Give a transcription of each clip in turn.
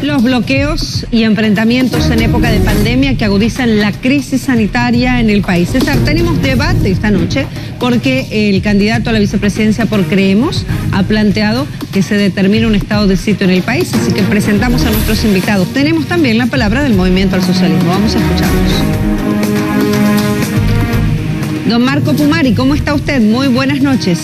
Los bloqueos y enfrentamientos en época de pandemia que agudizan la crisis sanitaria en el país. César, tenemos debate esta noche porque el candidato a la vicepresidencia por Creemos ha planteado que se determine un estado de sitio en el país, así que presentamos a nuestros invitados. Tenemos también la palabra del Movimiento al Socialismo. Vamos a escucharlos. Don Marco Pumari, ¿cómo está usted? Muy buenas noches.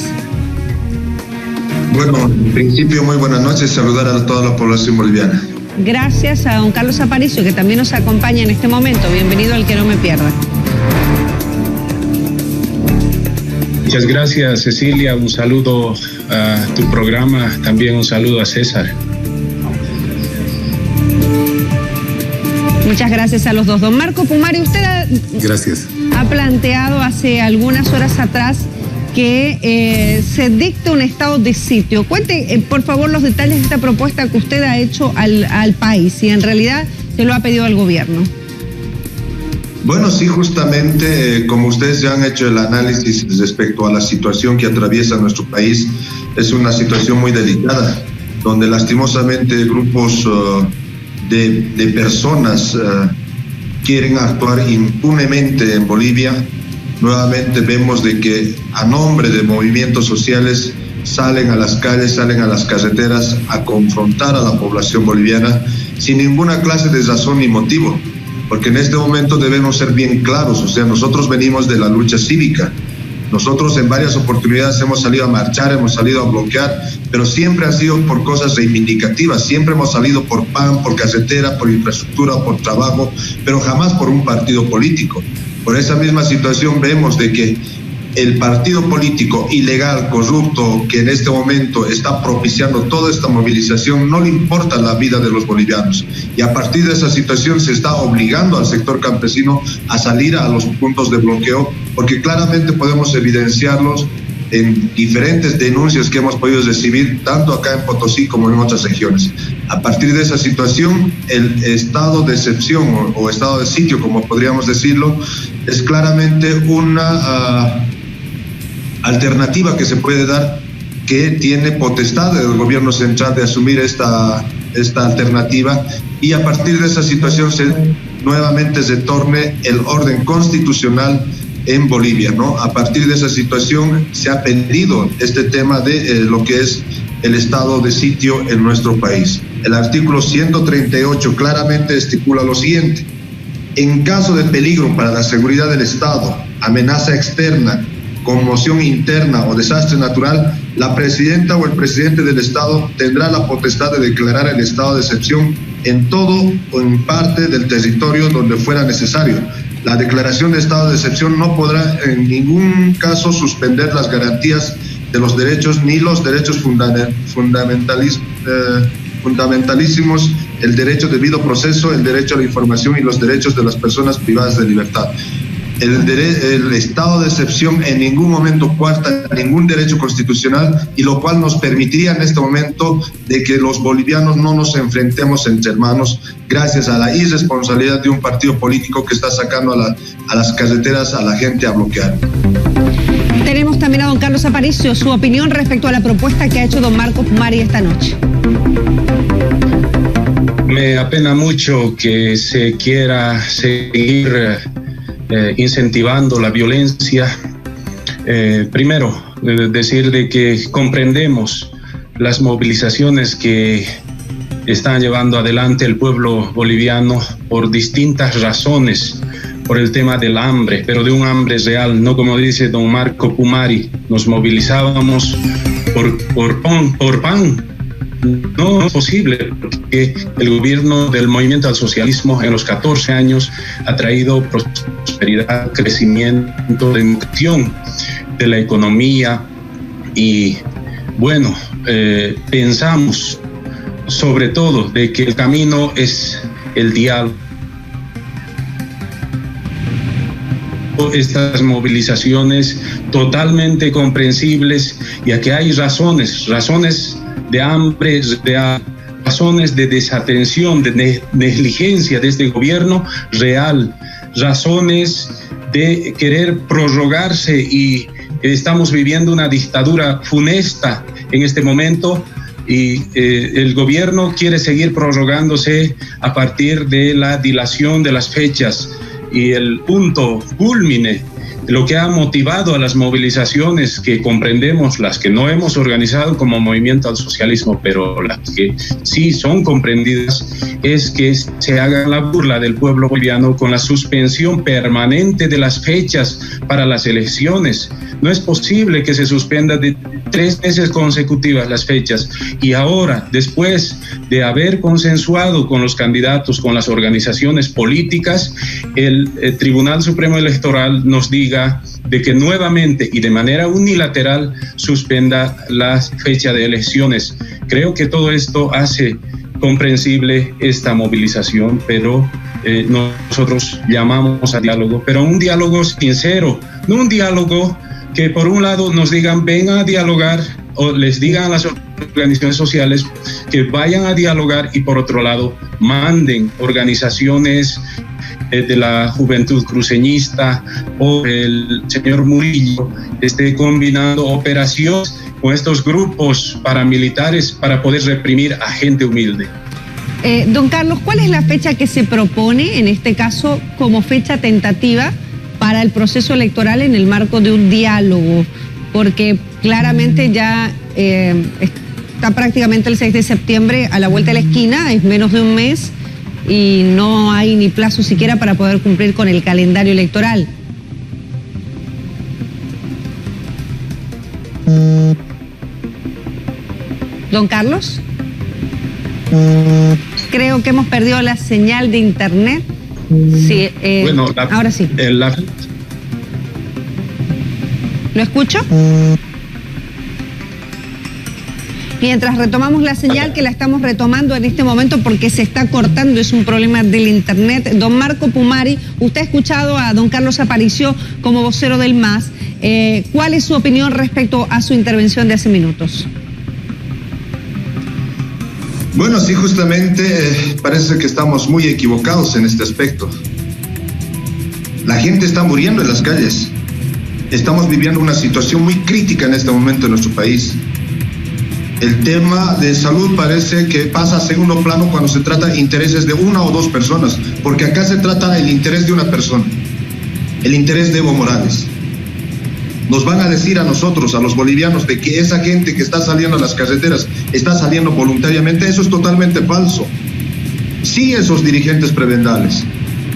Bueno, en principio muy buenas noches, saludar a toda la población boliviana. Gracias a don Carlos Aparicio, que también nos acompaña en este momento. Bienvenido al Que No Me Pierda. Muchas gracias, Cecilia. Un saludo a tu programa, también un saludo a César. Muchas gracias a los dos. Don Marco Pumari, usted ha planteado hace algunas horas atrás que se dicte un estado de sitio. Cuente, por favor, los detalles de esta propuesta que usted ha hecho al país y en realidad se lo ha pedido al gobierno. Bueno, sí, justamente, como ustedes ya han hecho el análisis respecto a la situación que atraviesa nuestro país, es una situación muy delicada, donde lastimosamente grupos de personas quieren actuar impunemente en Bolivia. Nuevamente vemos de que a nombre de movimientos sociales salen a las calles, salen a las carreteras a confrontar a la población boliviana sin ninguna clase de razón ni motivo, porque en este momento debemos ser bien claros. O sea, nosotros venimos de la lucha cívica, nosotros en varias oportunidades hemos salido a marchar, hemos salido a bloquear, pero siempre ha sido por cosas reivindicativas, siempre hemos salido por pan, por carretera, por infraestructura, por trabajo, pero jamás por un partido político. Por esa misma situación vemos de que el partido político ilegal, corrupto, que en este momento está propiciando toda esta movilización, no le importa la vida de los bolivianos. Y a partir de esa situación se está obligando al sector campesino a salir a los puntos de bloqueo, porque claramente podemos evidenciarlos en diferentes denuncias que hemos podido recibir, tanto acá en Potosí como en otras regiones. A partir de esa situación, el estado de excepción o estado de sitio, como podríamos decirlo, es claramente una alternativa que se puede dar, que tiene potestad del gobierno central de asumir esta alternativa, y a partir de esa situación nuevamente se torne el orden constitucional en Bolivia, ¿no? A partir de esa situación se ha pedido este tema de lo que es el estado de sitio en nuestro país. El artículo 138 claramente estipula lo siguiente: en caso de peligro para la seguridad del Estado, amenaza externa, conmoción interna o desastre natural, la presidenta o el presidente del Estado tendrá la potestad de declarar el estado de excepción en todo o en parte del territorio donde fuera necesario. La declaración de estado de excepción no podrá en ningún caso suspender las garantías de los derechos ni los derechos fundamentalísimos, el derecho de debido proceso, el derecho a la información y los derechos de las personas privadas de libertad. El estado de excepción en ningún momento coarta ningún derecho constitucional, y lo cual nos permitiría en este momento de que los bolivianos no nos enfrentemos entre hermanos gracias a la irresponsabilidad de un partido político que está sacando a las carreteras a la gente a bloquear. Tenemos también a don Carlos Aparicio, su opinión respecto a la propuesta que ha hecho don Marco Pumari esta noche. Me apena mucho que se quiera seguir incentivando la violencia. Primero, decir de que comprendemos las movilizaciones que está llevando adelante el pueblo boliviano por distintas razones, por el tema del hambre, pero de un hambre real, no como dice don Marco Pumari, nos movilizábamos por pan. No es posible, porque el gobierno del Movimiento al Socialismo en los 14 años ha traído prosperidad, crecimiento, democracia de la economía, y bueno, pensamos sobre todo de que el camino es el diálogo. Estas movilizaciones totalmente comprensibles, ya que hay razones de hambre, razones de desatención, de negligencia de este gobierno real, razones de querer prorrogarse, y estamos viviendo una dictadura funesta en este momento, y el gobierno quiere seguir prorrogándose a partir de la dilación de las fechas, y el punto cúlmine, lo que ha motivado a las movilizaciones que comprendemos, las que no hemos organizado como Movimiento al Socialismo, pero las que sí son comprendidas, es que se haga la burla del pueblo boliviano con la suspensión permanente de las fechas para las elecciones. No es posible que se suspenda de 3 meses consecutivas las fechas, y ahora, después de haber consensuado con los candidatos, con las organizaciones políticas, el Tribunal Supremo Electoral nos diga de que nuevamente y de manera unilateral suspenda la fecha de elecciones. Creo que todo esto hace comprensible esta movilización, pero nosotros llamamos a diálogo, pero un diálogo sincero, no un diálogo que por un lado nos digan vengan a dialogar, o les digan a las organizaciones sociales que vayan a dialogar, y por otro lado manden organizaciones de la Juventud Cruceñista o el señor Murillo esté combinando operaciones con estos grupos paramilitares para poder reprimir a gente humilde. Don Carlos, ¿cuál es la fecha que se propone en este caso como fecha tentativa para el proceso electoral en el marco de un diálogo? Porque claramente ya está prácticamente el 6 de septiembre a la vuelta de la esquina, es menos de un mes, y no hay ni plazo siquiera para poder cumplir con el calendario electoral. Don Carlos, creo que hemos perdido la señal de internet. Sí, bueno, ahora sí. ¿Lo escucho? Mientras retomamos la señal, que la estamos retomando en este momento porque se está cortando, es un problema del internet. Don Marco Pumari, usted ha escuchado a don Carlos Aparicio como vocero del MAS. ¿Cuál es su opinión respecto a su intervención de hace minutos? Bueno, sí, justamente parece que estamos muy equivocados en este aspecto. La gente está muriendo en las calles. Estamos viviendo una situación muy crítica en este momento en nuestro país. El tema de salud parece que pasa a segundo plano cuando se trata de intereses de una o dos personas, porque acá se trata del interés de una persona, el interés de Evo Morales. Nos van a decir a nosotros, a los bolivianos, de que esa gente que está saliendo a las carreteras está saliendo voluntariamente. Eso es totalmente falso. Sí, esos dirigentes prebendales,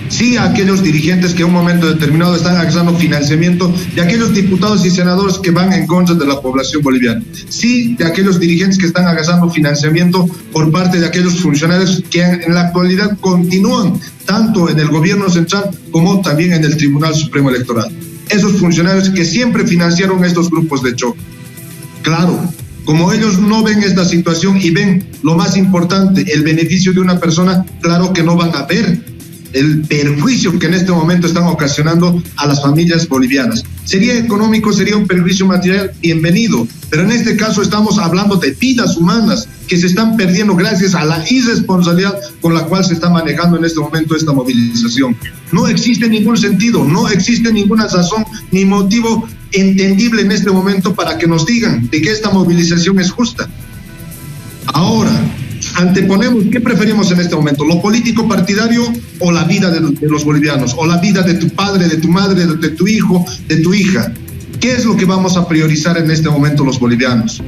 sí, aquellos dirigentes que en un momento determinado están agarrando financiamiento de aquellos diputados y senadores que van en contra de la población boliviana, sí, de aquellos dirigentes que están agarrando financiamiento por parte de aquellos funcionarios que en la actualidad continúan tanto en el gobierno central como también en el Tribunal Supremo Electoral. Esos funcionarios que siempre financiaron estos grupos de choque. Claro, como ellos no ven esta situación y ven lo más importante, el beneficio de una persona, claro que no van a ver el perjuicio que en este momento están ocasionando a las familias bolivianas. Sería económico, sería un perjuicio material, bienvenido, pero en este caso estamos hablando de vidas humanas que se están perdiendo gracias a la irresponsabilidad con la cual se está manejando en este momento esta movilización. No existe ningún sentido, no existe ninguna razón ni motivo entendible en este momento para que nos digan de que esta movilización es justa. Ahora, anteponemos, ¿qué preferimos en este momento? ¿Lo político partidario o la vida de los bolivianos? ¿O la vida de tu padre, de tu madre, de tu hijo, de tu hija? ¿Qué es lo que vamos a priorizar en este momento los bolivianos?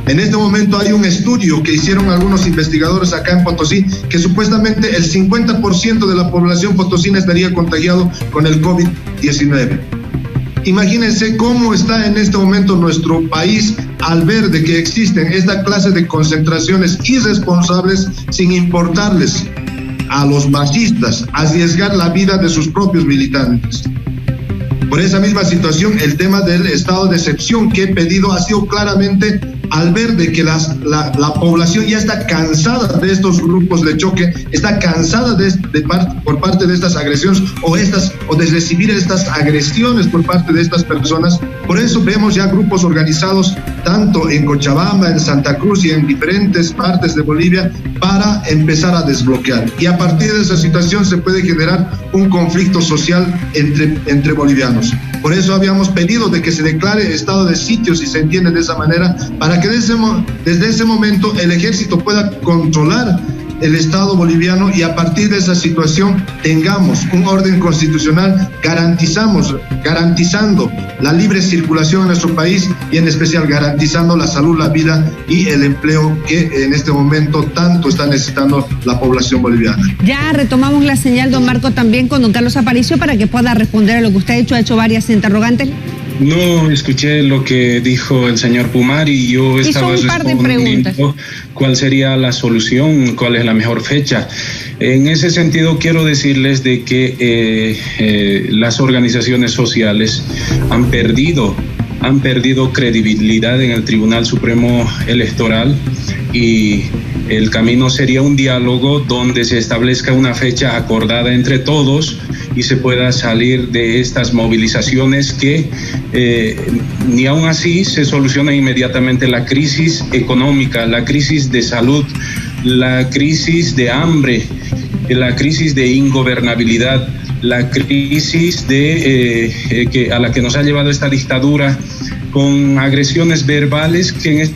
En este momento hay un estudio que hicieron algunos investigadores acá en Potosí que supuestamente el 50% de la población potosina estaría contagiado con el COVID-19. Imagínense cómo está en este momento nuestro país al ver de que existen esta clase de concentraciones irresponsables sin importarles a los masistas arriesgar la vida de sus propios militantes. Por esa misma situación, el tema del estado de excepción que he pedido ha sido claramente al ver de que la población ya está cansada de estos grupos de choque, está cansada por parte de estas agresiones o de recibir estas agresiones por parte de estas personas. Por eso vemos ya grupos organizados tanto en Cochabamba, en Santa Cruz y en diferentes partes de Bolivia, para empezar a desbloquear. Y a partir de esa situación se puede generar un conflicto social entre bolivianos. Por eso habíamos pedido de que se declare estado de sitio, si se entiende de esa manera, para que desde ese momento el ejército pueda controlar el Estado boliviano y a partir de esa situación tengamos un orden constitucional garantizando la libre circulación en nuestro país y en especial garantizando la salud, la vida y el empleo que en este momento tanto está necesitando la población boliviana. Ya retomamos la señal, don Marco, también con don Carlos Aparicio para que pueda responder a lo que usted ha hecho varias interrogantes. No escuché lo que dijo el señor Pumari y yo estaba respondiendo cuál sería la solución, cuál es la mejor fecha. En ese sentido quiero decirles de que las organizaciones sociales han perdido credibilidad en el Tribunal Supremo Electoral y el camino sería un diálogo donde se establezca una fecha acordada entre todos y se pueda salir de estas movilizaciones que ni aún así se soluciona inmediatamente la crisis económica, la crisis de salud, la crisis de hambre, la crisis de ingobernabilidad, la crisis a la que nos ha llevado esta dictadura con agresiones verbales que en este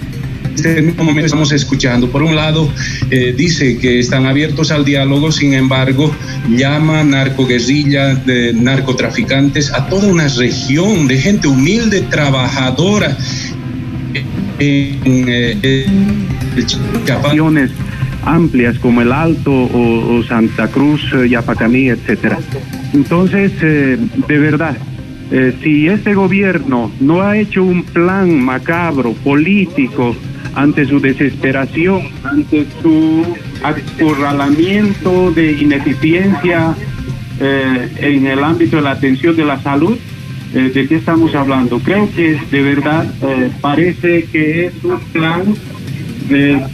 mismo momento estamos escuchando. Por un lado, dice que están abiertos al diálogo, sin embargo, llama narcoguerrilla, de narcotraficantes a toda una región de gente humilde, trabajadora, regiones amplias como el Alto o Santa Cruz, Yapacaní, etcétera. Entonces, de verdad, si este gobierno no ha hecho un plan macabro, político, ante su desesperación, ante su acorralamiento de ineficiencia en el ámbito de la atención de la salud, ¿de qué estamos hablando? Creo que de verdad parece que es un plan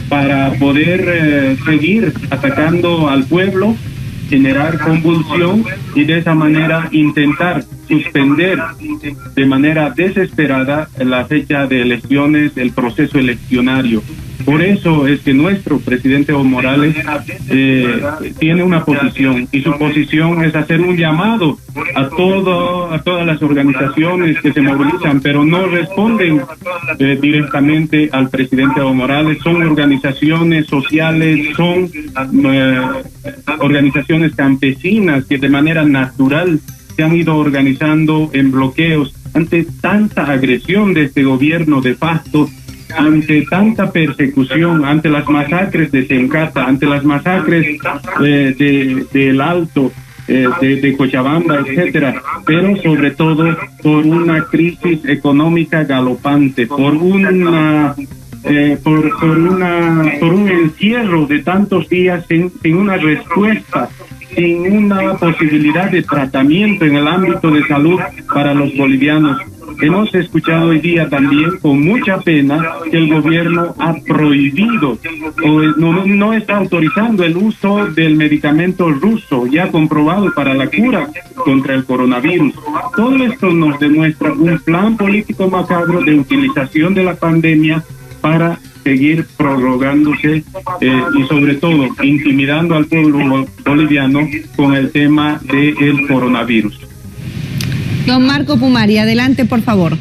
para poder seguir atacando al pueblo, generar convulsión y de esa manera intentar suspender de manera desesperada la fecha de elecciones, el proceso eleccionario. Por eso es que nuestro presidente Evo Morales tiene una posición, y su posición es hacer un llamado a todas las organizaciones que se movilizan, pero no responden directamente al presidente Evo Morales. Son organizaciones sociales, son organizaciones campesinas que de manera natural se han ido organizando en bloqueos ante tanta agresión de este gobierno de facto, ante tanta persecución, ante las masacres de Sencata, ante las masacres del Alto, de Cochabamba, etcétera, pero sobre todo por una crisis económica galopante, por un encierro de tantos días sin una respuesta, sin una posibilidad de tratamiento en el ámbito de salud para los bolivianos. Hemos escuchado hoy día también con mucha pena que el gobierno ha prohibido o no está autorizando el uso del medicamento ruso ya comprobado para la cura contra el coronavirus. Todo esto nos demuestra un plan político macabro de utilización de la pandemia para seguir prorrogándose y sobre todo intimidando al pueblo boliviano con el tema del coronavirus. Don Marco Pumari, adelante, por favor.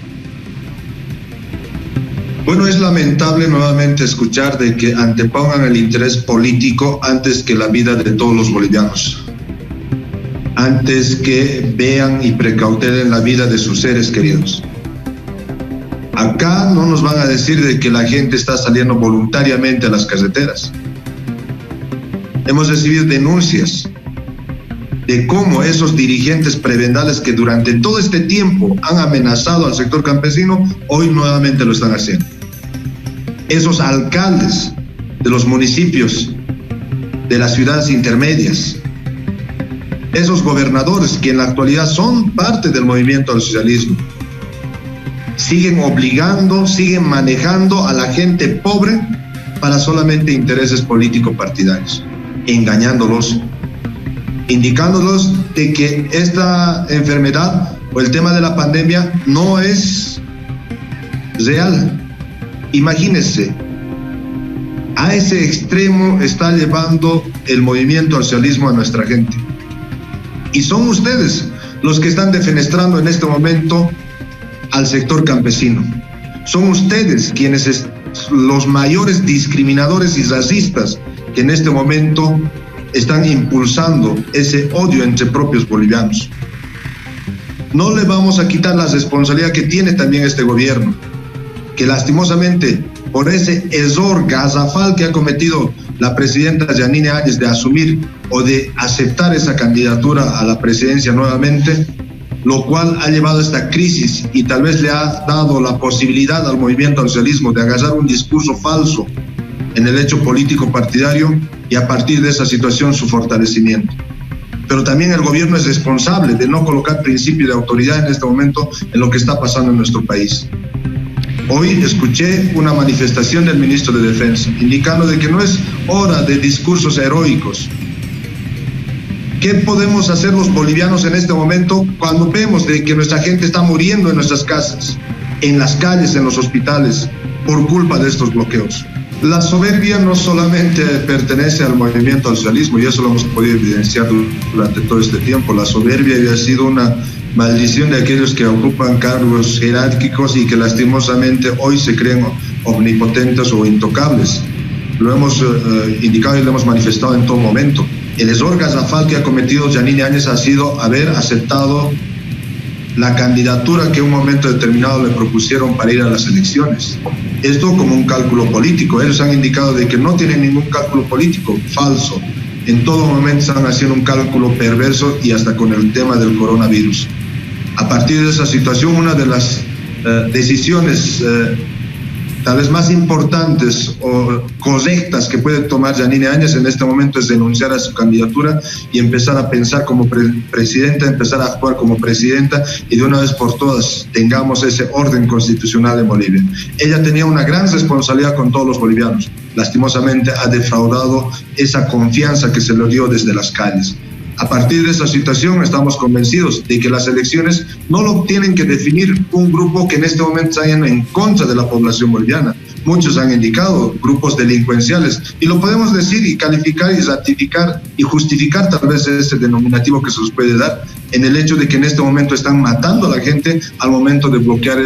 Bueno, es lamentable nuevamente escuchar de que antepongan el interés político antes que la vida de todos los bolivianos, antes que vean y precautelen la vida de sus seres queridos. Acá no nos van a decir de que la gente está saliendo voluntariamente a las carreteras. Hemos recibido denuncias de cómo esos dirigentes prebendales que durante todo este tiempo han amenazado al sector campesino, hoy nuevamente lo están haciendo. Esos alcaldes de los municipios, de las ciudades intermedias, esos gobernadores que en la actualidad son parte del movimiento al socialismo, siguen obligando, siguen manejando a la gente pobre para solamente intereses político-partidarios, engañándolos, indicándolos de que esta enfermedad o el tema de la pandemia no es real, Imagínense, a ese extremo está llevando el movimiento al socialismo a nuestra gente. Y son ustedes los que están defenestrando en este momento al sector campesino. Son ustedes quienes los mayores discriminadores y racistas que en este momento están impulsando ese odio entre propios bolivianos. No le vamos a quitar la responsabilidad que tiene también este gobierno, que lastimosamente por ese error garrafal que ha cometido la presidenta Yanine Áñez de asumir o de aceptar esa candidatura a la presidencia nuevamente, lo cual ha llevado a esta crisis y tal vez le ha dado la posibilidad al movimiento al socialismo de agarrar un discurso falso en el hecho político partidario y a partir de esa situación su fortalecimiento. Pero también el gobierno es responsable de no colocar principio de autoridad en este momento en lo que está pasando en nuestro país. Hoy escuché una manifestación del ministro de Defensa indicando de que no es hora de discursos heroicos. ¿Qué podemos hacer los bolivianos en este momento cuando vemos de que nuestra gente está muriendo en nuestras casas, en las calles, en los hospitales, por culpa de estos bloqueos? La soberbia no solamente pertenece al movimiento al socialismo, y eso lo hemos podido evidenciar durante todo este tiempo. La soberbia ha sido una maldición de aquellos que ocupan cargos jerárquicos y que lastimosamente hoy se creen omnipotentes o intocables. Lo hemos indicado y lo hemos manifestado en todo momento. El error garrafal que ha cometido Yanine Áñez ha sido haber aceptado la candidatura que en un momento determinado le propusieron para ir a las elecciones. Esto como un cálculo político. Ellos han indicado de que no tienen ningún cálculo político, falso. En todo momento están haciendo un cálculo perverso y hasta con el tema del coronavirus. A partir de esa situación, una de las decisiones tal vez más importantes o correctas que puede tomar Yanine Áñez en este momento es renunciar a su candidatura y empezar a pensar como presidenta, empezar a actuar como presidenta y de una vez por todas tengamos ese orden constitucional en Bolivia. Ella tenía una gran responsabilidad con todos los bolivianos. Lastimosamente ha defraudado esa confianza que se le dio desde las calles. A partir de esa situación estamos convencidos de que las elecciones no lo tienen que definir un grupo que en este momento está en contra de la población boliviana. Muchos han indicado grupos delincuenciales y lo podemos decir y calificar y ratificar y justificar tal vez ese denominativo que se nos puede dar en el hecho de que en este momento están matando a la gente al momento de bloquear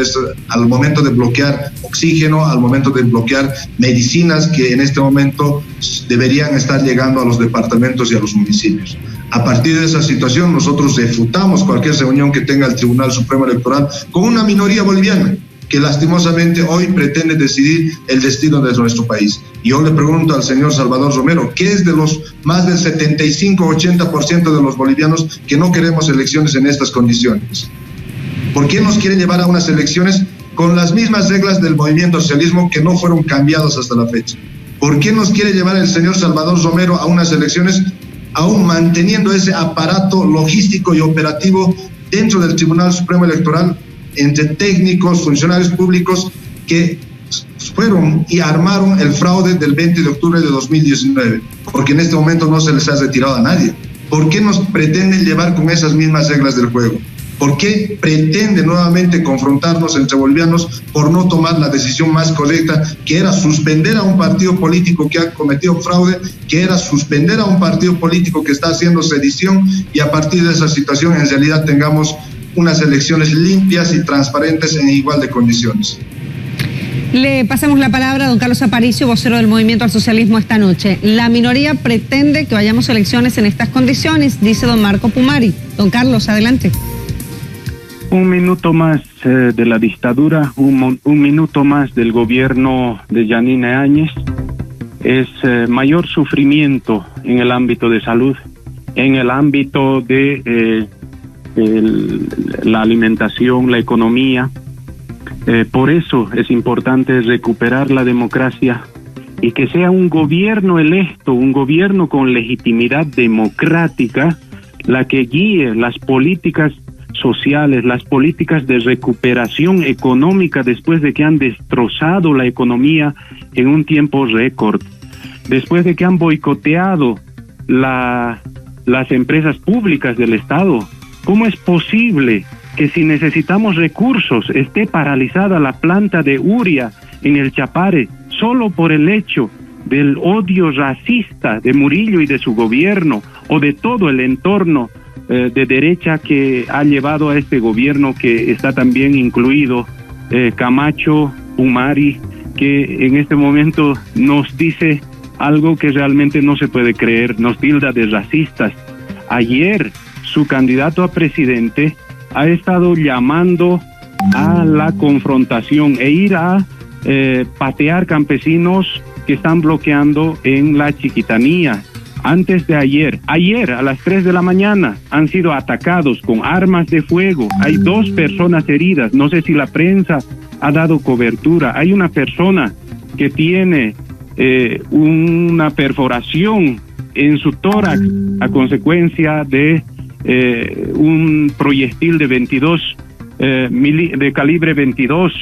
oxígeno, al momento de bloquear medicinas que en este momento deberían estar llegando a los departamentos y a los municipios. A partir de esa situación nosotros refutamos cualquier reunión que tenga el Tribunal Supremo Electoral con una minoría boliviana que lastimosamente hoy pretende decidir el destino de nuestro país. Y yo le pregunto al señor Salvador Romero, ¿qué es de los más del 75-80% de los bolivianos que no queremos elecciones en estas condiciones? ¿Por qué nos quieren llevar a unas elecciones con las mismas reglas del movimiento socialismo que no fueron cambiadas hasta la fecha? ¿Por qué nos quiere llevar el señor Salvador Romero a unas elecciones aún manteniendo ese aparato logístico y operativo dentro del Tribunal Supremo Electoral entre técnicos, funcionarios públicos que fueron y armaron el fraude del 20 de octubre de 2019? Porque en este momento no se les ha retirado a nadie. ¿Por qué nos pretenden llevar con esas mismas reglas del juego? ¿Por qué pretende nuevamente confrontarnos entre bolivianos por no tomar la decisión más correcta, que era suspender a un partido político que ha cometido fraude, que era suspender a un partido político que está haciendo sedición y a partir de esa situación en realidad tengamos unas elecciones limpias y transparentes en igual de condiciones? Le pasamos la palabra a don Carlos Aparicio, vocero del Movimiento al Socialismo esta noche. La minoría pretende que vayamos a elecciones en estas condiciones, dice don Marco Pumari. Don Carlos, adelante. Un minuto más de la dictadura, un minuto más del gobierno de Yanine Áñez es mayor sufrimiento en el ámbito de salud, en el ámbito de la alimentación, la economía. Por eso es importante recuperar la democracia y que sea un gobierno electo, un gobierno con legitimidad democrática, la que guíe las políticas sociales, las políticas de recuperación económica después de que han destrozado la economía en un tiempo récord, después de que han boicoteado las empresas públicas del Estado. ¿Cómo es posible que si necesitamos recursos esté paralizada la planta de urea en el Chapare, solo por el hecho del odio racista de Murillo y de su gobierno, o de todo el entorno de derecha que ha llevado a este gobierno, que está también incluido Camacho, Pumari, que en este momento nos dice algo que realmente no se puede creer, nos tilda de racistas. Ayer su candidato a presidente ha estado llamando a la confrontación e ir a patear campesinos que están bloqueando en la Chiquitanía. Antes de ayer a las 3 de la mañana han sido atacados con armas de fuego. Hay 2 personas heridas. No sé si la prensa ha dado cobertura. Hay una persona que tiene una perforación en su tórax a consecuencia de un proyectil de 22 de calibre 22.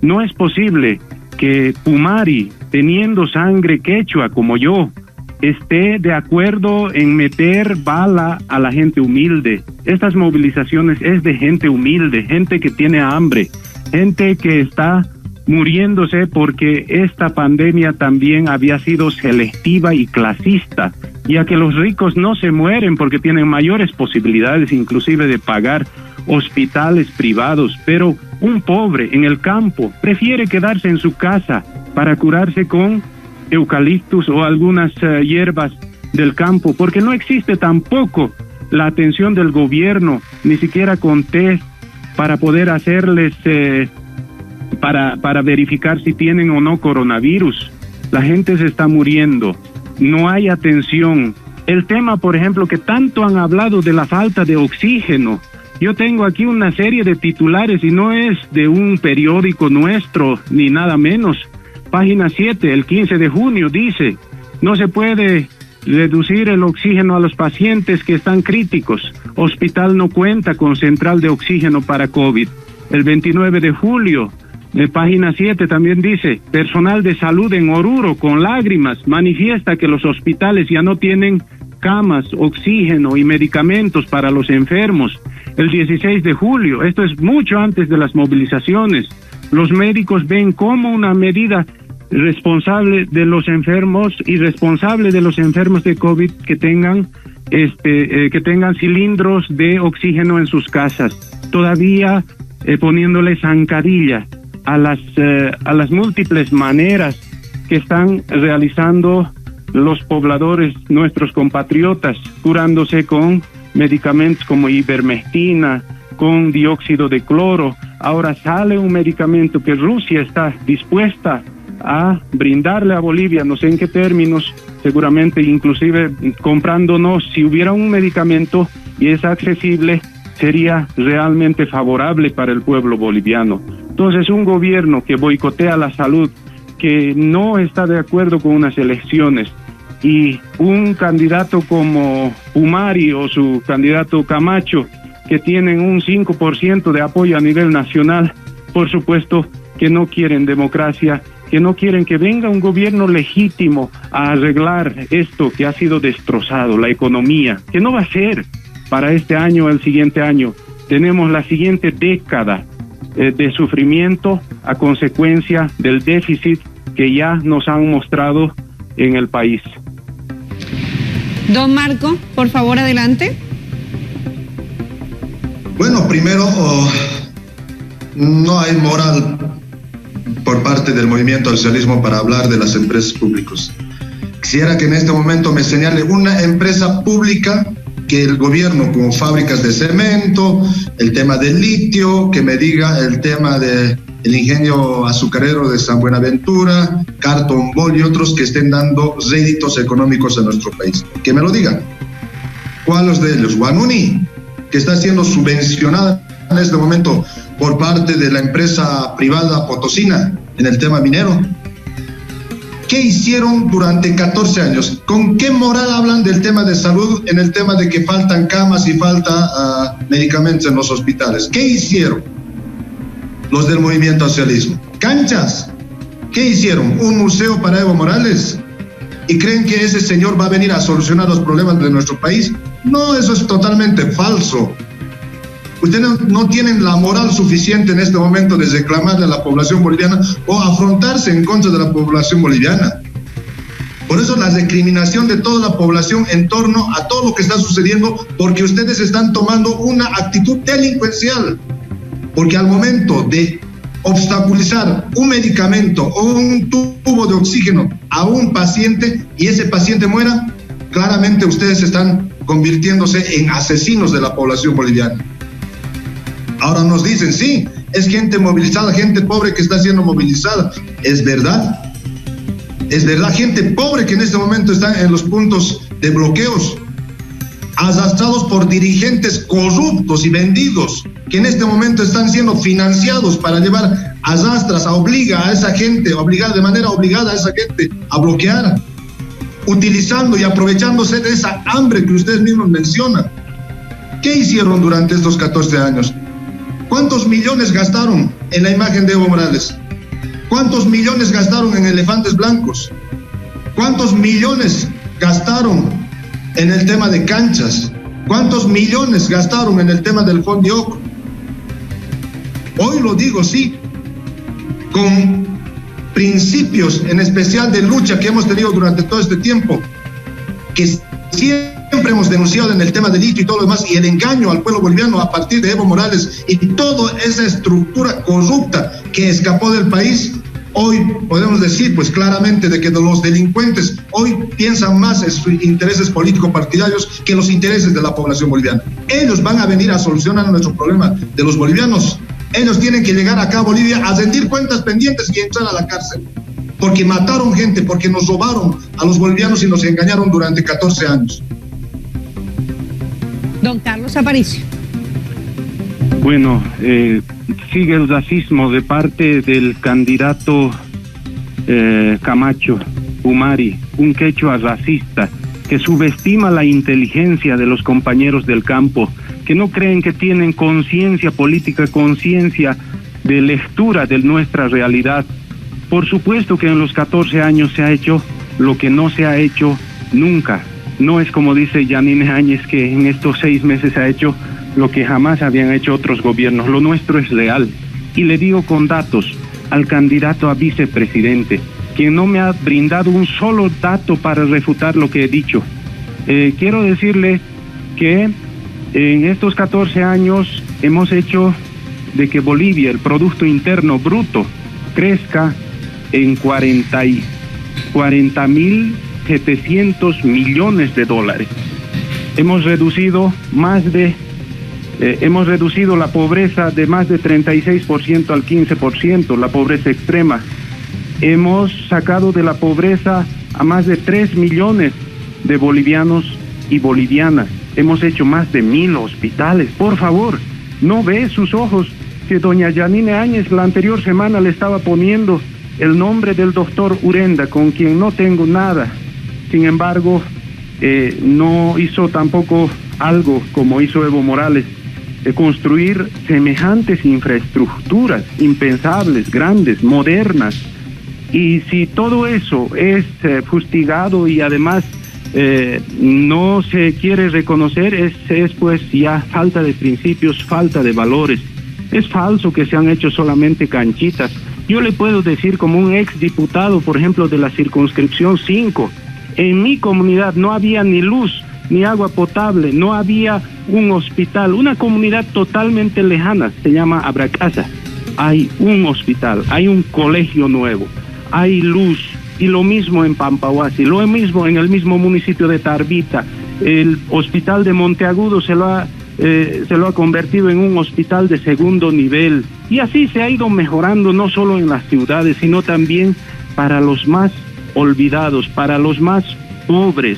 No es posible que Pumari, teniendo sangre quechua como yo, esté de acuerdo en meter bala a la gente humilde. Estas movilizaciones es de gente humilde, gente que tiene hambre, gente que está muriéndose porque esta pandemia también había sido selectiva y clasista, ya que los ricos no se mueren porque tienen mayores posibilidades inclusive de pagar hospitales privados, pero un pobre en el campo prefiere quedarse en su casa para curarse con eucaliptus o algunas hierbas del campo, porque no existe tampoco la atención del gobierno, ni siquiera con test para poder hacerles para verificar si tienen o no coronavirus. La gente se está muriendo, no hay atención. El tema, por ejemplo, que tanto han hablado de la falta de oxígeno. Yo tengo aquí una serie de titulares y no es de un periódico nuestro ni nada menos. Página 7, el 15 de junio dice: no se puede reducir el oxígeno a los pacientes que están críticos. Hospital no cuenta con central de oxígeno para COVID. El 29 de julio, página 7 también dice: personal de salud en Oruro con lágrimas manifiesta que los hospitales ya no tienen camas, oxígeno y medicamentos para los enfermos. El 16 de julio, esto es mucho antes de las movilizaciones, los médicos ven como una medida responsable de los enfermos y responsable de los enfermos de COVID que tengan cilindros de oxígeno en sus casas, todavía poniéndole zancadilla a las múltiples maneras que están realizando los pobladores, nuestros compatriotas, curándose con medicamentos como ivermectina, con dióxido de cloro. Ahora sale un medicamento que Rusia está dispuesta a brindarle a Bolivia, no sé en qué términos, seguramente inclusive comprándonos. Si hubiera un medicamento y es accesible, sería realmente favorable para el pueblo boliviano. Entonces, un gobierno que boicotea la salud, que no está de acuerdo con unas elecciones, y un candidato como Pumari o su candidato Camacho, que tienen un 5% de apoyo a nivel nacional, por supuesto que no quieren democracia, que no quieren que venga un gobierno legítimo a arreglar esto que ha sido destrozado, la economía, que no va a ser para este año o el siguiente año. Tenemos la siguiente década de sufrimiento a consecuencia del déficit que ya nos han mostrado en el país. Don Marco, por favor, adelante. Bueno, primero, no hay moral por parte del movimiento al socialismo para hablar de las empresas públicas. Quisiera que en este momento me señale una empresa pública que el gobierno, como fábricas de cemento, el tema del litio, que me diga el tema del ingenio azucarero de San Buenaventura, Carton Ball y otros que estén dando réditos económicos a nuestro país. Que me lo digan. ¿Cuáles de ellos? Guanuni, que está siendo subvencionada en este momento por parte de la empresa privada potosina en el tema minero. ¿Qué hicieron durante 14 años? ¿Con qué moral hablan del tema de salud en el tema de que faltan camas y falta medicamentos en los hospitales? ¿Qué hicieron los del movimiento socialismo? ¿Canchas? ¿Qué hicieron? ¿Un museo para Evo Morales? ¿Y creen que ese señor va a venir a solucionar los problemas de nuestro país? No, eso es totalmente falso. Ustedes no tienen la moral suficiente en este momento de reclamarle a la población boliviana o afrontarse en contra de la población boliviana. Por eso la recriminación de toda la población en torno a todo lo que está sucediendo, porque ustedes están tomando una actitud delincuencial. Porque al momento de obstaculizar un medicamento o un tubo de oxígeno a un paciente y ese paciente muera, claramente ustedes están convirtiéndose en asesinos de la población boliviana. Ahora nos dicen, sí, es gente movilizada, gente pobre que está siendo movilizada. ¿Es verdad? Es verdad, gente pobre que en este momento está en los puntos de bloqueos, arrastrados por dirigentes corruptos y vendidos, que en este momento están siendo financiados para llevar arrastras, obliga a esa gente, de manera obligada a esa gente a bloquear, utilizando y aprovechándose de esa hambre que ustedes mismos mencionan. ¿Qué hicieron durante estos 14 años? ¿Cuántos millones gastaron en la imagen de Evo Morales? ¿Cuántos millones gastaron en elefantes blancos? ¿Cuántos millones gastaron en el tema de canchas? ¿Cuántos millones gastaron en el tema del Fondioc? Hoy lo digo, sí, con principios en especial de lucha que hemos tenido durante todo este tiempo, que siempre hemos denunciado en el tema del litio y todo lo demás, y el engaño al pueblo boliviano a partir de Evo Morales y toda esa estructura corrupta que escapó del país. Hoy podemos decir pues claramente de que los delincuentes hoy piensan más en sus intereses político-partidarios que los intereses de la población boliviana. Ellos van a venir a solucionar nuestro problema de los bolivianos. Ellos tienen que llegar acá a Bolivia a rendir cuentas pendientes y entrar a la cárcel. Porque mataron gente, porque nos robaron a los bolivianos y nos engañaron durante 14 años. Don Carlos Aparicio. Bueno, sigue el racismo de parte del candidato Camacho Umari, un quechua racista que subestima la inteligencia de los compañeros del campo, que no creen que tienen conciencia política, conciencia de lectura de nuestra realidad. Por supuesto que en los 14 años se ha hecho lo que no se ha hecho nunca. No es como dice Yanine Áñez, que en estos 6 meses se ha hecho lo que jamás habían hecho otros gobiernos. Lo nuestro es real. Y le digo con datos al candidato a vicepresidente, quien no me ha brindado un solo dato para refutar lo que he dicho. Quiero decirle que en estos 14 años hemos hecho de que Bolivia, el Producto Interno Bruto, crezca en 40.700 millones de dólares. Hemos reducido la pobreza de más de 36% al 15%, la pobreza extrema. Hemos sacado de la pobreza a más de 3 millones de bolivianos y bolivianas. Hemos hecho más de 1,000 hospitales. Por favor, no ve sus ojos que doña Yanine Áñez la anterior semana le estaba poniendo el nombre del doctor Urenda, con quien no tengo nada. Sin embargo, no hizo tampoco algo como hizo Evo Morales, de construir semejantes infraestructuras impensables, grandes, modernas. Y si todo eso es fustigado y además no se quiere reconocer, es pues ya falta de principios, falta de valores. Es falso que se han hecho solamente canchitas. Yo le puedo decir, como un exdiputado, por ejemplo, de la circunscripción 5, en mi comunidad no había ni luz, ni agua potable, no había un hospital, una comunidad totalmente lejana, se llama Abracasa. Hay un hospital, hay un colegio nuevo, hay luz, y lo mismo en Pampahuasi, lo mismo en el mismo municipio de Tarbita. El hospital de Monteagudo se lo ha convertido en un hospital de segundo nivel, y así se ha ido mejorando, no solo en las ciudades, sino también para los más olvidados, para los más pobres.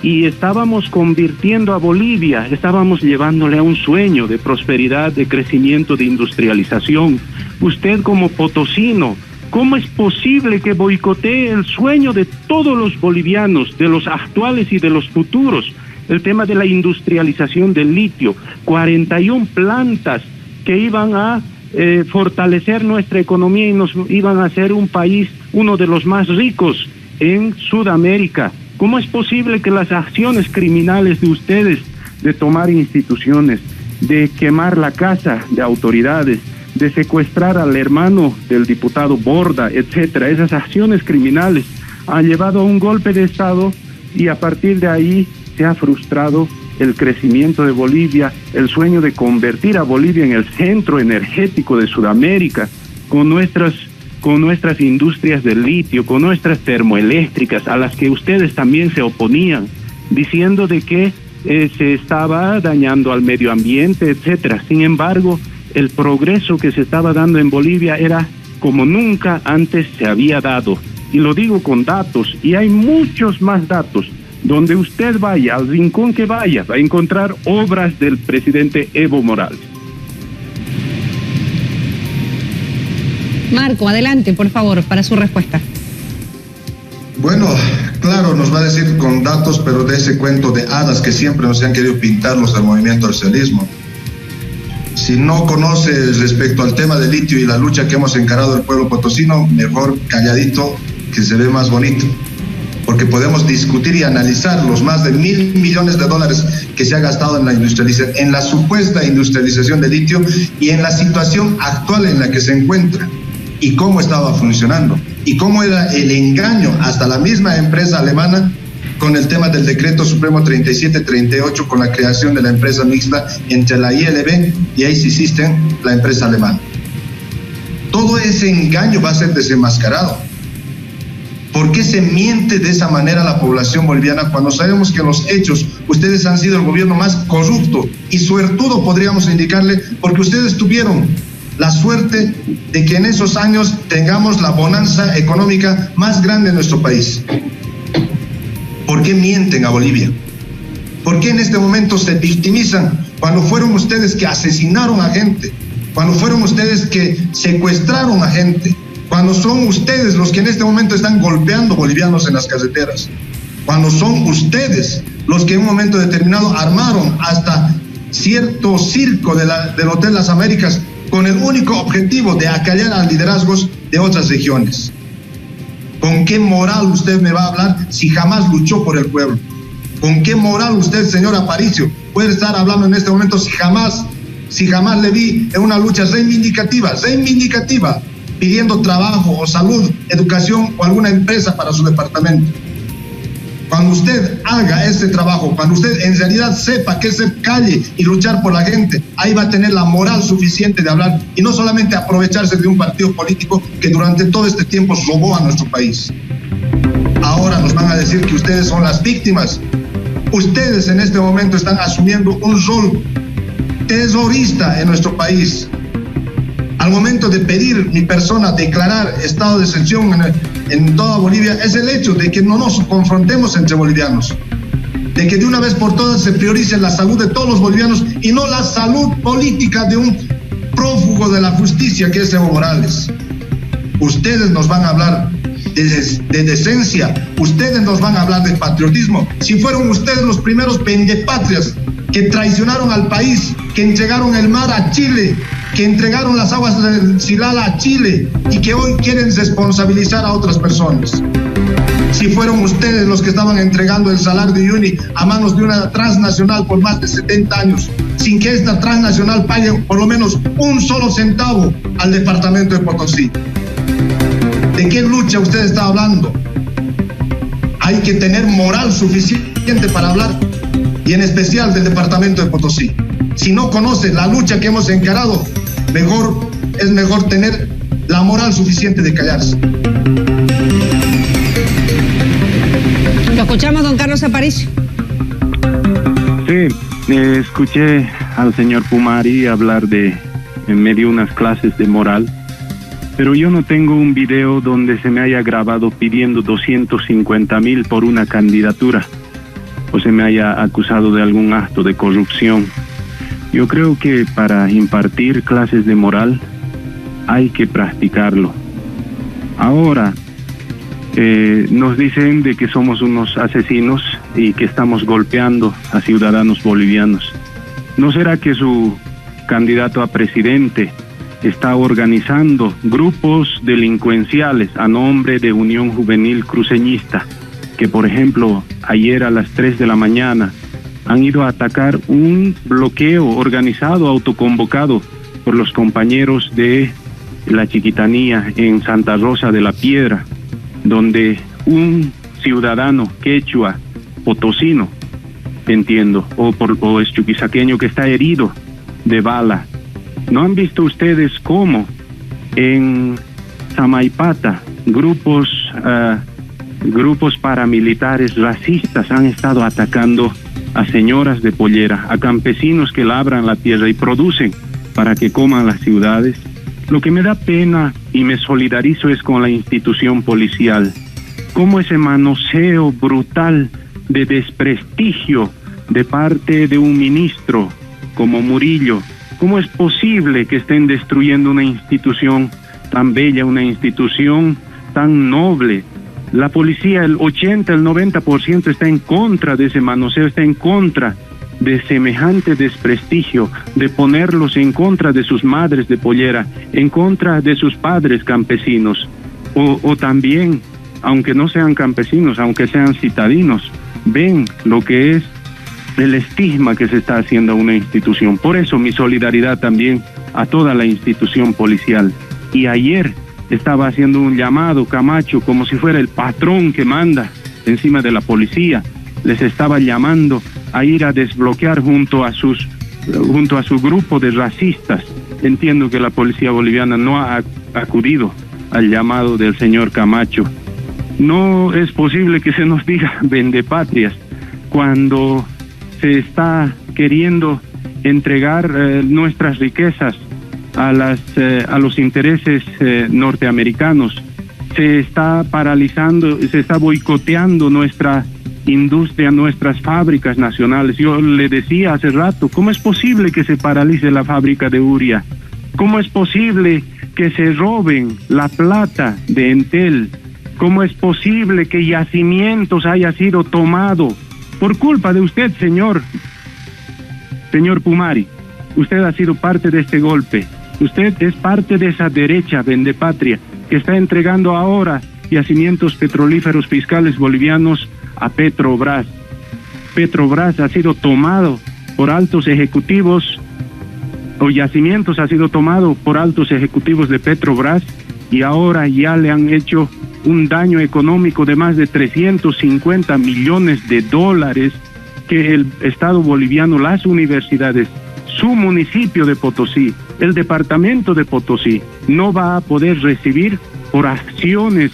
Y estábamos convirtiendo a Bolivia, estábamos llevándole a un sueño de prosperidad, de crecimiento, de industrialización. Usted como potosino, ¿cómo es posible que boicotee el sueño de todos los bolivianos, de los actuales y de los futuros? El tema de la industrialización del litio, 41 plantas que iban a fortalecer nuestra economía y nos iban a hacer un país, uno de los más ricos en Sudamérica. ¿Cómo es posible que las acciones criminales de ustedes de tomar instituciones, de quemar la casa de autoridades, de secuestrar al hermano del diputado Borda, etcétera. Esas acciones criminales han llevado a un golpe de Estado y a partir de ahí se ha frustrado el crecimiento de Bolivia, el sueño de convertir a Bolivia en el centro energético de Sudamérica, con nuestras industrias del litio, con nuestras termoeléctricas, a las que ustedes también se oponían, diciendo de que se estaba dañando al medio ambiente, etcétera. Sin embargo, el progreso que se estaba dando en Bolivia era como nunca antes se había dado. Y lo digo con datos, y hay muchos más datos. Donde usted vaya, al rincón que vaya, va a encontrar obras del presidente Evo Morales. Marco, adelante, por favor, para su respuesta. Bueno, claro, nos va a decir con datos, pero de ese cuento de hadas que siempre nos han querido pintar los del movimiento al socialismo. Si no conoce respecto al tema del litio y la lucha que hemos encarado el pueblo potosino, mejor calladito, que se ve más bonito. Porque podemos discutir y analizar los más de $1.000 millones que se ha gastado en la industrialización, en la supuesta industrialización de litio y en la situación actual en la que se encuentra y cómo estaba funcionando y cómo era el engaño hasta la misma empresa alemana con el tema del decreto supremo 3738 con la creación de la empresa mixta entre la ILB y AC System, la empresa alemana. Todo ese engaño va a ser desenmascarado. ¿Por qué se miente de esa manera a la población boliviana cuando sabemos que en los hechos ustedes han sido el gobierno más corrupto y suertudo, podríamos indicarle, porque ustedes tuvieron la suerte de que en esos años tengamos la bonanza económica más grande de nuestro país? ¿Por qué mienten a Bolivia? ¿Por qué en este momento se victimizan cuando fueron ustedes que asesinaron a gente? Cuando fueron ustedes que secuestraron a gente? Cuando son ustedes los que en este momento están golpeando bolivianos en las carreteras, cuando son ustedes los que en un momento determinado armaron hasta cierto circo del Hotel Las Américas con el único objetivo de acallar a liderazgos de otras regiones. ¿Con qué moral usted me va a hablar si jamás luchó por el pueblo? ¿Con qué moral usted, señor Aparicio, puede estar hablando en este momento si jamás le vi en una lucha reivindicativa, pidiendo trabajo o salud, educación o alguna empresa para su departamento? Cuando usted haga ese trabajo, cuando usted en realidad sepa que se calle y luchar por la gente, ahí va a tener la moral suficiente de hablar y no solamente aprovecharse de un partido político que durante todo este tiempo robó a nuestro país. Ahora nos van a decir que ustedes son las víctimas. Ustedes en este momento están asumiendo un rol terrorista en nuestro país. Al momento de pedir mi persona declarar estado de excepción en toda Bolivia, es el hecho de que no nos confrontemos entre bolivianos, de que de una vez por todas se priorice la salud de todos los bolivianos y no la salud política de un prófugo de la justicia que es Evo Morales. Ustedes nos van a hablar de decencia, ustedes nos van a hablar de patriotismo, si fueron ustedes los primeros pendepatrias que traicionaron al país, que entregaron el mar a Chile, que entregaron las aguas del Silala a Chile y que hoy quieren responsabilizar a otras personas. Si fueron ustedes los que estaban entregando el Salar de Uyuni a manos de una transnacional por más de 70 años, sin que esta transnacional pague por lo menos un solo centavo al departamento de Potosí. ¿De qué lucha usted está hablando? Hay que tener moral suficiente para hablar, y en especial del departamento de Potosí. Si no conoce la lucha que hemos encarado, es mejor tener la moral suficiente de callarse. Lo escuchamos, don Carlos Aparicio. Sí, escuché al señor Pumari hablar en medio de unas clases de moral, pero yo no tengo un video donde se me haya grabado pidiendo 250,000 por una candidatura o se me haya acusado de algún acto de corrupción. Yo creo que para impartir clases de moral hay que practicarlo. Ahora, nos dicen de que somos unos asesinos y que estamos golpeando a ciudadanos bolivianos. ¿No será que su candidato a presidente está organizando grupos delincuenciales a nombre de Unión Juvenil Cruceñista, que por ejemplo ayer a las 3 de la mañana han ido a atacar un bloqueo organizado, autoconvocado por los compañeros de la Chiquitanía en Santa Rosa de la Piedra, donde un ciudadano quechua potosino, entiendo, o es chuquisaqueño, que está herido de bala. ¿No han visto ustedes cómo en Samaipata grupos paramilitares racistas han estado atacando a señoras de pollera, a campesinos que labran la tierra y producen para que coman las ciudades? Lo que me da pena y me solidarizo es con la institución policial. Cómo ese manoseo brutal de desprestigio de parte de un ministro como Murillo, ¿cómo es posible que estén destruyendo una institución tan bella, una institución tan noble? La policía, el 80, el 90% está en contra de ese manoseo, está en contra de semejante desprestigio, de ponerlos en contra de sus madres de pollera, en contra de sus padres campesinos, o también, aunque no sean campesinos, aunque sean citadinos, ven lo que es el estigma que se está haciendo a una institución. Por eso mi solidaridad también a toda la institución policial. Y ayer estaba haciendo un llamado, Camacho, como si fuera el patrón que manda encima de la policía. Les estaba llamando a ir a desbloquear junto a su grupo de racistas. Entiendo que la policía boliviana no ha acudido al llamado del señor Camacho. No es posible que se nos diga vendepatrias cuando se está queriendo entregar nuestras riquezas a los intereses norteamericanos. Se está paralizando, se está boicoteando nuestra industria, nuestras fábricas nacionales. Yo le decía hace rato, ¿cómo es posible que se paralice la fábrica de Uria? ¿Cómo es posible que se roben la plata de Entel? ¿Cómo es posible que Yacimientos haya sido tomado por culpa de usted, señor Pumari? Usted ha sido parte de este golpe. Usted es parte de esa derecha vendepatria que está entregando ahora yacimientos petrolíferos fiscales bolivianos a Petrobras. Petrobras ha sido tomado por altos ejecutivos, o Yacimientos ha sido tomado por altos ejecutivos de Petrobras, y ahora ya le han hecho un daño económico de más de 350 millones de dólares que el Estado boliviano, las universidades, su municipio de Potosí, el departamento de Potosí, no va a poder recibir por acciones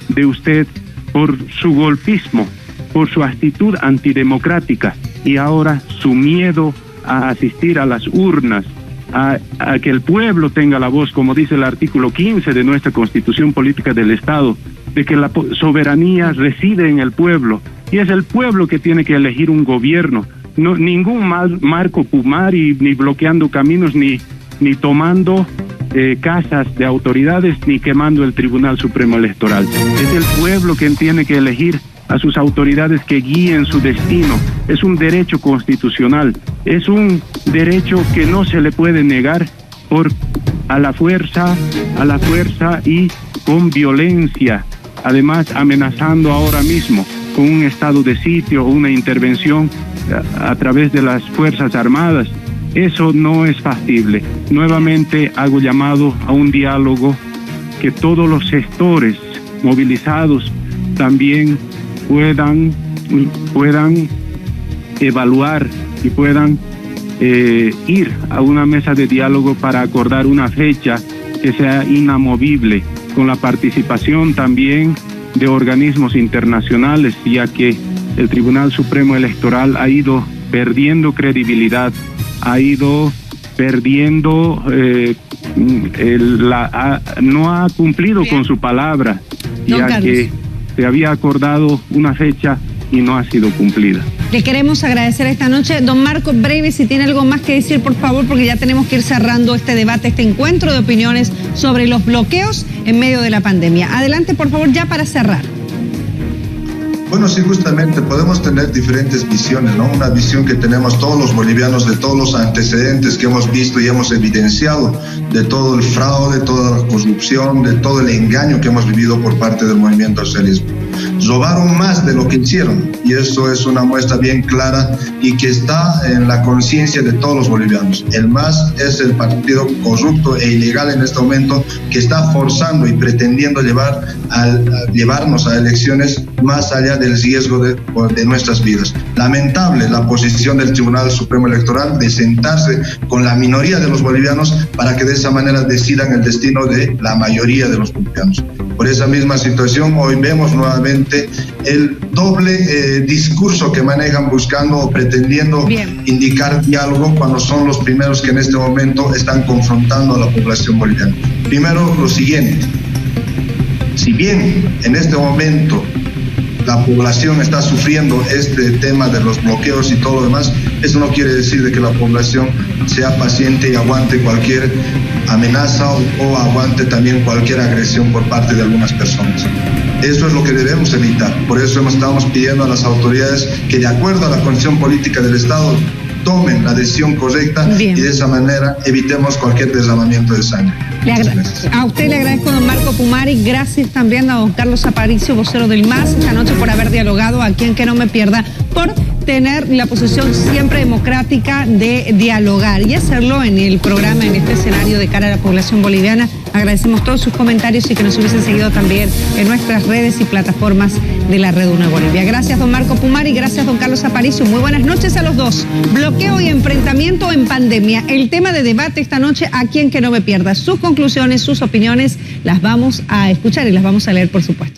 de usted, por su golpismo, por su actitud antidemocrática, y ahora su miedo a asistir a las urnas, a que el pueblo tenga la voz, como dice el artículo 15 de nuestra Constitución Política del Estado, de que la soberanía reside en el pueblo, y es el pueblo que tiene que elegir un gobierno. No, ningún Marco Pumari, ni bloqueando caminos, ni tomando casas de autoridades, ni quemando el Tribunal Supremo Electoral. Es el pueblo quien tiene que elegir a sus autoridades que guíen su destino. Es un derecho constitucional, es un derecho que no se le puede negar a la fuerza y con violencia, además amenazando ahora mismo con un estado de sitio o una intervención a través de las Fuerzas Armadas. Eso no es factible. Nuevamente hago llamado a un diálogo, que todos los sectores movilizados también puedan evaluar y puedan ir a una mesa de diálogo para acordar una fecha que sea inamovible, con la participación también de organismos internacionales, ya que el Tribunal Supremo Electoral ha ido perdiendo credibilidad, ha ido perdiendo, no ha cumplido con su palabra, ya que se había acordado una fecha y no ha sido cumplida. Le queremos agradecer esta noche. Don Marco, breve, si tiene algo más que decir, por favor, porque ya tenemos que ir cerrando este debate, este encuentro de opiniones sobre los bloqueos en medio de la pandemia. Adelante, por favor, ya para cerrar. Bueno, sí, justamente podemos tener diferentes visiones, ¿no? Una visión que tenemos todos los bolivianos de todos los antecedentes que hemos visto y hemos evidenciado, de todo el fraude, toda la corrupción, de todo el engaño que hemos vivido por parte del movimiento socialismo. robaron más de lo que hicieron, y eso es una muestra bien clara y que está en la conciencia de todos los bolivianos. El MAS es el partido corrupto e ilegal en este momento que está forzando y pretendiendo llevarnos a elecciones más allá del riesgo de nuestras vidas. Lamentable la posición del Tribunal Supremo Electoral de sentarse con la minoría de los bolivianos para que de esa manera decidan el destino de la mayoría de los bolivianos. Por esa misma situación, hoy vemos nuevamente el doble discurso que manejan buscando o pretendiendo indicar diálogo cuando son los primeros que en este momento están confrontando a la población boliviana. Primero, lo siguiente: si bien en este momento la población está sufriendo este tema de los bloqueos y todo lo demás, eso no quiere decir de que la población sea paciente y aguante cualquier amenaza o aguante también cualquier agresión por parte de algunas personas. Eso es lo que debemos evitar. Por eso estamos pidiendo a las autoridades que, de acuerdo a la condición política del Estado, tomen la decisión correcta y de esa manera evitemos cualquier derramamiento de sangre. A usted le agradezco, don Marco Pumari. Gracias también a don Carlos Aparicio, vocero del MAS, esta noche por haber dialogado aquí en Que No Me Pierda, por tener la posición siempre democrática de dialogar y hacerlo en el programa, en este escenario de cara a la población boliviana. Agradecemos todos sus comentarios y que nos hubiesen seguido también en nuestras redes y plataformas de la Red 1 de Bolivia. Gracias, don Marco Pumari, gracias, don Carlos Aparicio. Muy buenas noches a los dos. Bloqueo y enfrentamiento en pandemia. El tema de debate esta noche aquí en Que No Me Pierda. Sus conclusiones, sus opiniones, las vamos a escuchar y las vamos a leer, por supuesto.